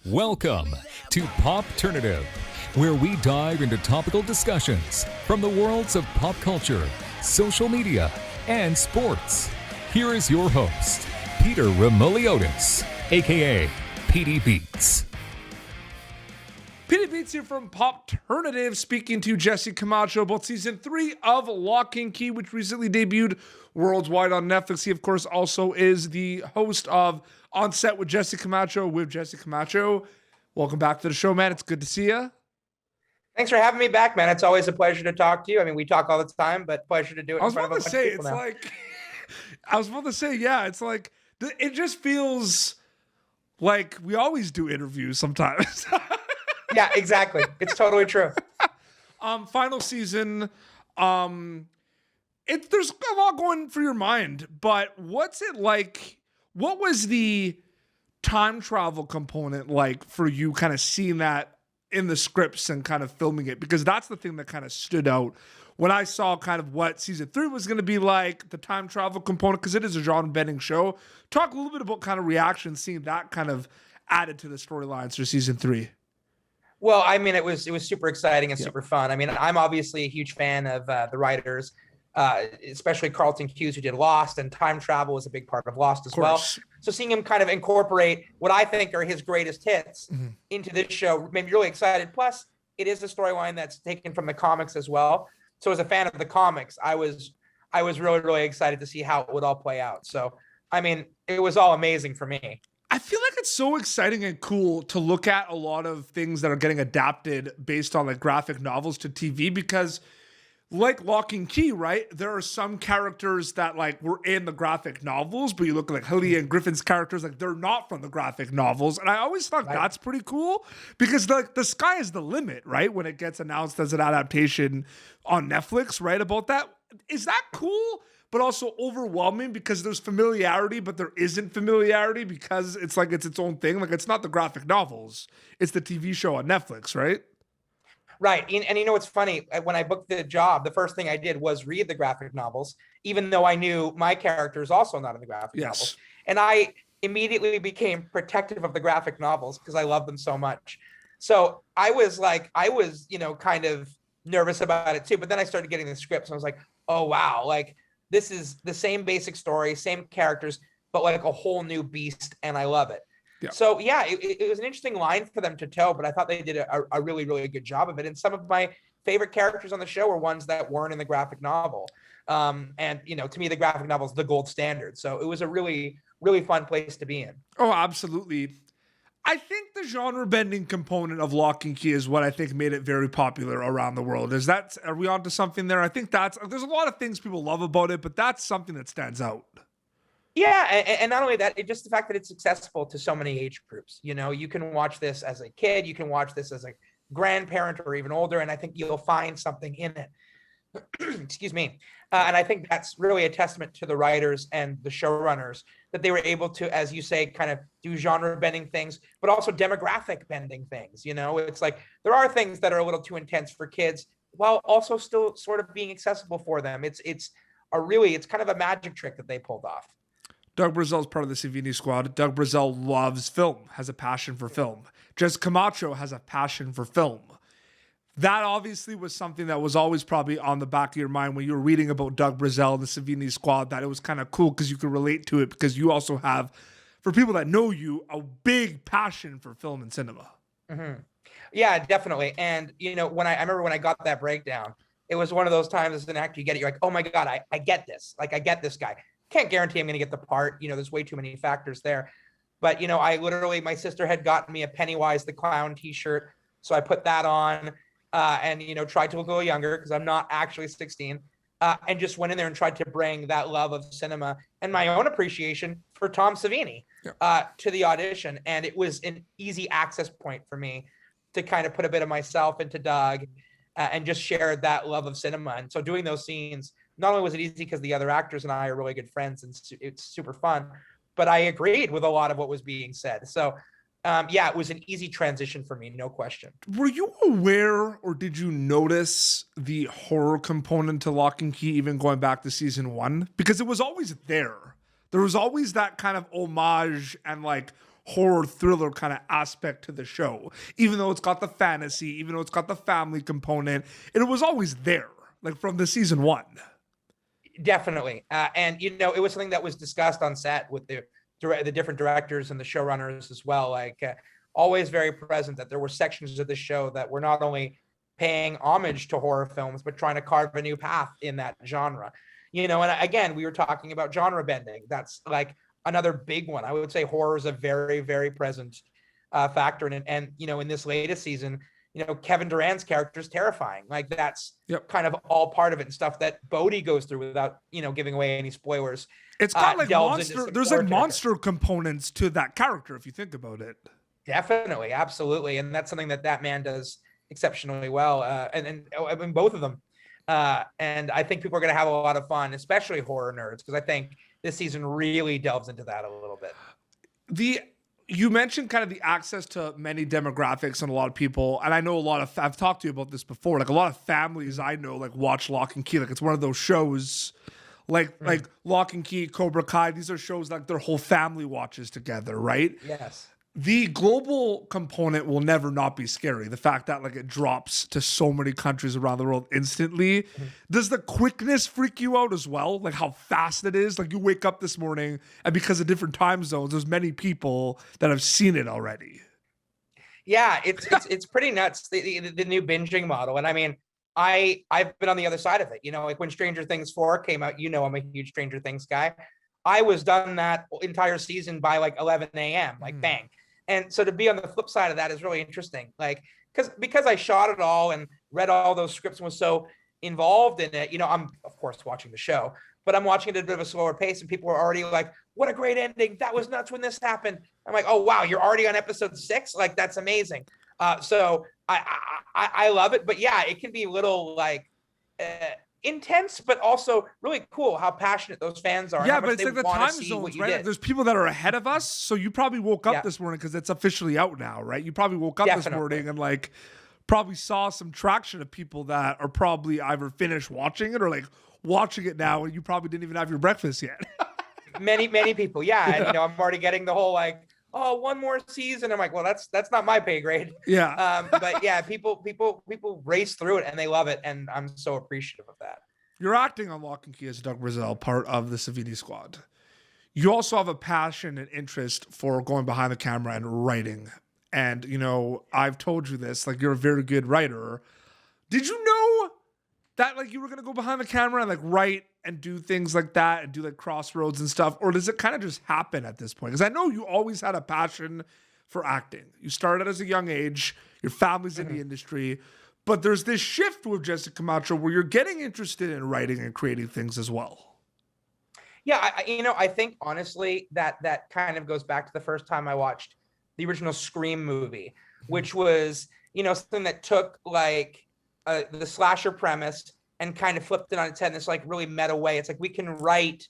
Welcome to Popternative, where we dive into topical discussions from the worlds of pop culture, social media, and sports. Here is your host, Peter Remoliotis, aka PD Beats. PD Beats here from Popternative, speaking to Jesse Camacho about season 3 of Locke and Key, which recently debuted worldwide on Netflix. He, of course, also is the host of On Set with Jesse Camacho with Jesse Camacho. Welcome back to the show, man. It's good to see you. Thanks for having me back, man. It's always a pleasure to talk to you. I mean, we talk all the time, but pleasure to do it in front of a bunch of people now. I was about to say, yeah, it's like, it just feels like we always do interviews sometimes. Yeah, exactly. It's totally true. Final season. There's a lot going through your mind, but what's it like? What was the time travel component like for you, kind of seeing that in the scripts and kind of filming it? Because that's the thing that kind of stood out when I saw kind of what season 3 was going to be like, the time travel component, because it is a genre-bending show. Talk a little bit about kind of reaction, seeing that kind of added to the storylines for season 3. Well, I mean, it was super exciting and super fun. I mean, I'm obviously a huge fan of the writers, especially Carlton Cuse, who did Lost, and time travel was a big part of Lost as well. So seeing him kind of incorporate what I think are his greatest hits into this show made me really excited. Plus, it is a storyline that's taken from the comics as well. So as a fan of the comics, I was really, really excited to see how it would all play out. So, I mean, it was all amazing for me. I feel like it's so exciting and cool to look at a lot of things that are getting adapted based on like graphic novels to TV, because like Locke and Key, right? There are some characters that like were in the graphic novels, but you look at like Hilly and Griffin's characters, like they're not from the graphic novels. And I always thought that's pretty cool, because like the sky is the limit, right? When it gets announced as an adaptation on Netflix, right? About that. Is that cool? But also overwhelming because there's familiarity, but there isn't familiarity because it's like it's its own thing. Like it's not the graphic novels, it's the TV show on Netflix, right? Right. And you know what's funny? When I booked the job, the first thing I did was read the graphic novels, even though I knew my character is also not in the graphic novels. And I immediately became protective of the graphic novels because I love them so much. So I was, kind of nervous about it too. But then I started getting the scripts and I was like, oh, wow, like, this is the same basic story, same characters, but like a whole new beast, and I love it. Yeah. So yeah, it was an interesting line for them to tell, but I thought they did a really, really good job of it. And some of my favorite characters on the show were ones that weren't in the graphic novel. And to me, the graphic novel is the gold standard. So it was a really, really fun place to be in. Oh, absolutely. I think the genre-bending component of Locke and Key is what I think made it very popular around the world. Are we onto something there? I think there's a lot of things people love about it, but that's something that stands out. Yeah, and not only that, just the fact that it's accessible to so many age groups. You know, you can watch this as a kid, you can watch this as a grandparent or even older, and I think you'll find something in it. Excuse me. And I think that's really a testament to the writers and the showrunners that they were able to, as you say, kind of do genre bending things, but also demographic bending things. You know, it's like there are things that are a little too intense for kids while also still sort of being accessible for them. It's kind of a magic trick that they pulled off. Doug Brazile is part of the Savini squad. Doug Brazile loves film, has a passion for film. Jess Camacho has a passion for film. That obviously was something that was always probably on the back of your mind when you were reading about Doug Brazile and the Savini squad, that it was kind of cool because you could relate to it because you also have, for people that know you, a big passion for film and cinema. Mm-hmm. Yeah, definitely. And, when I remember when I got that breakdown, it was one of those times as an actor, you get it, you're like, oh my God, I get this. Like, I get this guy. Can't guarantee I'm going to get the part. There's way too many factors there. But, my sister had gotten me a Pennywise the Clown t-shirt. So I put that on. And tried to look a little younger because I'm not actually 16, and just went in there and tried to bring that love of cinema and my own appreciation for Tom Savini to the audition. And it was an easy access point for me to kind of put a bit of myself into Doug and just share that love of cinema. And so doing those scenes, not only was it easy because the other actors and I are really good friends and it's super fun, but I agreed with a lot of what was being said. So it was an easy transition for me, no question. Were you aware or did you notice the horror component to Locke and Key even going back to season 1? Because it was always there. There was always that kind of homage and like horror thriller kind of aspect to the show, even though it's got the fantasy, even though it's got the family component, and it was always there, like from the season one. Definitely. And, it was something that was discussed on set with the different directors and the showrunners as well. Like always very present, that there were sections of the show that were not only paying homage to horror films, but trying to carve a new path in that genre. And again, we were talking about genre bending. That's like another big one. I would say horror is a very, very present factor. And in this latest season, Kevin Durant's character is terrifying. Like that's kind of all part of it, and stuff that Bodhi goes through without, giving away any spoilers. It's got like there's like monster components to that character, if you think about it. Definitely. Absolutely. And that's something that man does exceptionally well. And I mean, both of them. And I think people are going to have a lot of fun, especially horror nerds, because I think this season really delves into that a little bit. You mentioned kind of the access to many demographics and a lot of people, and I know I've talked to you about this before, like a lot of families I know like watch Locke and Key. Like it's one of those shows like Locke and Key, Cobra Kai. These are shows like their whole family watches together, right? Yes. The global component will never not be scary. The fact that like it drops to so many countries around the world instantly. Mm-hmm. Does the quickness freak you out as well? Like how fast it is? Like you wake up this morning and because of different time zones, there's many people that have seen it already. Yeah, it's pretty nuts, the new binging model. And I mean, I've been on the other side of it. Like when Stranger Things 4 came out, I'm a huge Stranger Things guy. I was done that entire season by like 11 a.m. like bang. And so to be on the flip side of that is really interesting. Like, because I shot it all and read all those scripts and was so involved in it, I'm of course watching the show, but I'm watching it at a bit of a slower pace, and people are already like, what a great ending. That was nuts when this happened. I'm like, oh, wow, you're already on episode 6. Like, that's amazing. So I love it, but yeah, it can be a little like, intense, but also really cool how passionate those fans are. Yeah, but it's like the time zones, right? Like there's people that are ahead of us, so you probably woke up this morning because it's officially out now, right? You probably woke up this morning and like probably saw some traction of people that are probably either finished watching it or like watching it now, and you probably didn't even have your breakfast yet. many people, yeah. And I'm already getting the whole like, oh, one more season. I'm like, well, that's not my pay grade. Yeah. But yeah, people race through it and they love it, and I'm so appreciative of that. You're acting on Locke and Key as Doug Brazile, part of the Savini squad. You also have a passion and interest for going behind the camera and writing. And, I've told you this, like you're a very good writer. Did you know that like you were going to go behind the camera and like write and do things like that and do like Crossroads and stuff? Or does it kind of just happen at this point? Because I know you always had a passion for acting. You started as a young age, your family's in the industry, but there's this shift with Jessica Camacho where you're getting interested in writing and creating things as well. Yeah, I think honestly that kind of goes back to the first time I watched the original Scream movie, which was, something that took like the slasher premise and kind of flipped it on its head in this like really meta way. It's like we can write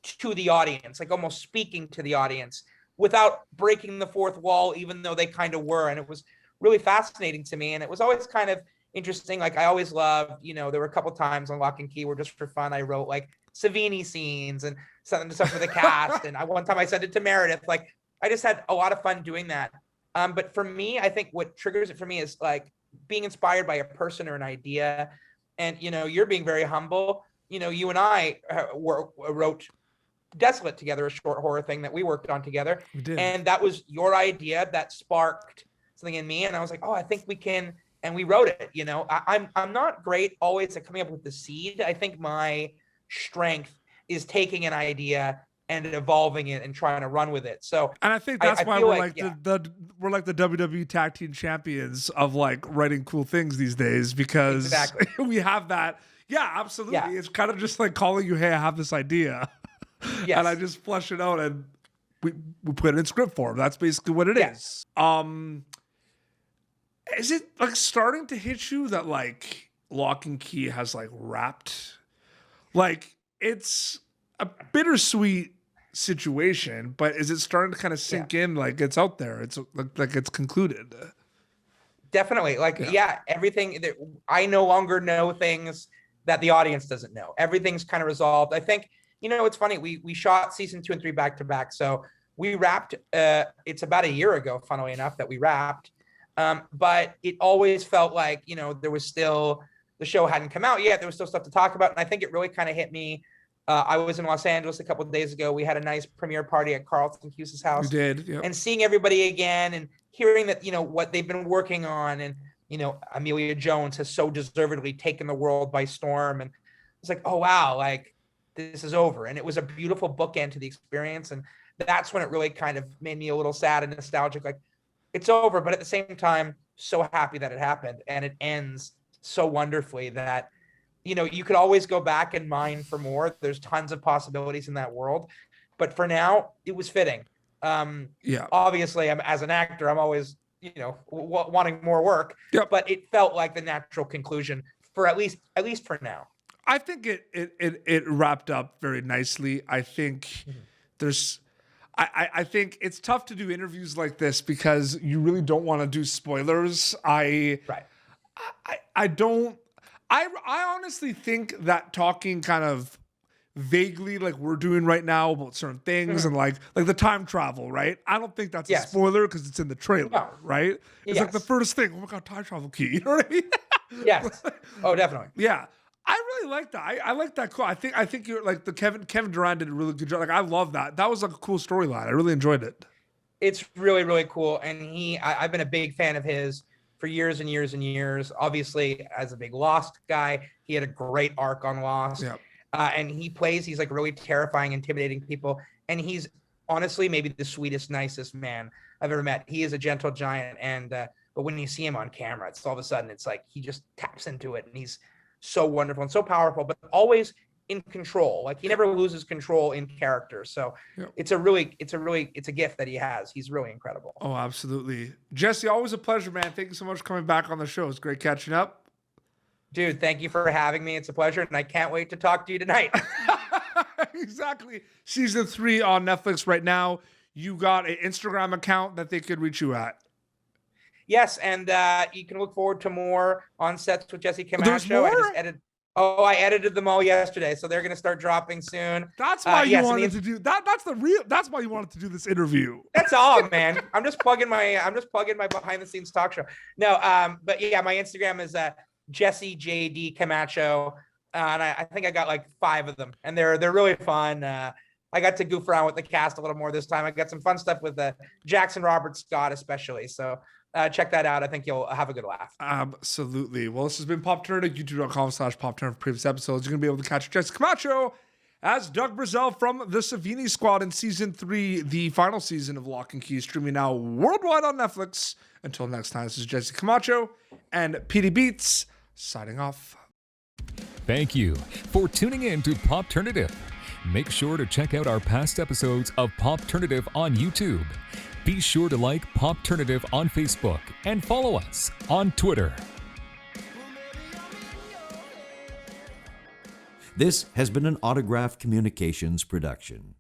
to the audience, like almost speaking to the audience without breaking the fourth wall, even though they kind of were. And it was really fascinating to me. And it was always kind of interesting. Like I always loved, there were a couple times on Locke and Key where just for fun, I wrote like Savini scenes and stuff for the cast. And one time I sent it to Meredith. Like I just had a lot of fun doing that. But for me, I think what triggers it for me is like being inspired by a person or an idea. And, you're being very humble. You and I wrote Desolate together, a short horror thing that we worked on together. We did. And that was your idea that sparked something in me. And I was like, oh, I think we can. And we wrote it. I'm not great always at coming up with the seed. I think my strength is taking an idea and evolving it and trying to run with it. So, and I think that's why we're like we're like the WWE Tag Team Champions of like writing cool things these days, because we have that. Yeah, absolutely. Yeah. It's kind of just like calling you, hey, I have this idea. Yes. And I just flesh it out and we put it in script form. That's basically what it is. Is it like starting to hit you that like Locke and Key has like wrapped? Like it's a bittersweet situation, but is it starting to kind of sink in? Like it's out there. It's like it's concluded. Definitely. Like, everything that I no longer know things that the audience doesn't know. Everything's kind of resolved. I think, it's funny. We shot season 2 and 3 back to back. So we wrapped, it's about a year ago, funnily enough, that we wrapped. But it always felt like, you know, there was still, the show hadn't come out yet. There was still stuff to talk about. And I think it really kind of hit me. I was in Los Angeles a couple of days ago. We had a nice premiere party at Carlton Cuse's house. You did, yep. And seeing everybody again and hearing that, you know, what they've been working on. And, you know, Amelia Jones has so deservedly taken the world by storm. And it's like, oh, wow, like this is over. And it was a beautiful bookend to the experience. And that's when it really kind of made me a little sad and nostalgic. Like, it's over, but at the same time, so happy that it happened. And it ends so wonderfully that, you know, you could always go back and mine for more. There's tons of possibilities in that world. But for now, it was fitting. Obviously, as an actor, I'm always, you know, wanting more work. Yep. But it felt like the natural conclusion for at least for now. I think it wrapped up very nicely. I think there's... I think it's tough to do interviews like this because you really don't want to do spoilers. I honestly think that talking kind of vaguely like we're doing right now about certain things and like the time travel, right? I don't think that's a spoiler because it's in the trailer, right? It's like the first thing. Oh my God, time travel key. You know what I mean? Yes. Oh, definitely. Yeah. I really like that. I like that. Cool. I think you're like the Kevin Durant did a really good job. Like I love that. That was like a cool storyline. I really enjoyed it. It's really, really cool. And I've been a big fan of his for years and years and years. Obviously, as a big Lost guy, he had a great arc on Lost. Yep. And he's like really terrifying, intimidating people. And he's honestly maybe the sweetest, nicest man I've ever met. He is a gentle giant. And but when you see him on camera, it's all of a sudden it's like he just taps into it, and he's so wonderful and so powerful, but always in control. Like he never loses control in character. So it's a gift that he has. He's really incredible. Oh, absolutely. Jesse, always a pleasure, man. Thank you so much for coming back on the show. It's great catching up. Dude, thank you for having me. It's a pleasure. And I can't wait to talk to you tonight. Exactly. Season 3 on Netflix right now. You got an Instagram account that they could reach you at. Yes, and you can look forward to more on sets with Jesse Camacho. There's more? I edited them all yesterday, so they're going to start dropping soon. That's why you wanted to do that. That's why you wanted to do this interview. That's all, man. I'm just plugging my behind the scenes talk show. No, but yeah, my Instagram is Jesse JD Camacho, and I think I got like 5 of them, and they're really fun. I got to goof around with the cast a little more this time. I got some fun stuff with Jackson Robert Scott, especially. So. Check that out. I think you'll have a good laugh. Absolutely. Well, this has been Popternative, youtube.com/Popternative. Previous episodes. You're going to be able to catch Jesse Camacho as Doug Brazile from the Savini Squad in Season 3, the final season of Locke and Key, streaming now worldwide on Netflix. Until next time, this is Jesse Camacho and PD Beats signing off. Thank you for tuning in to Popternative. Make sure to check out our past episodes of Popternative on YouTube. Be sure to like Popternative on Facebook and follow us on Twitter. This has been an Autograph Communications production.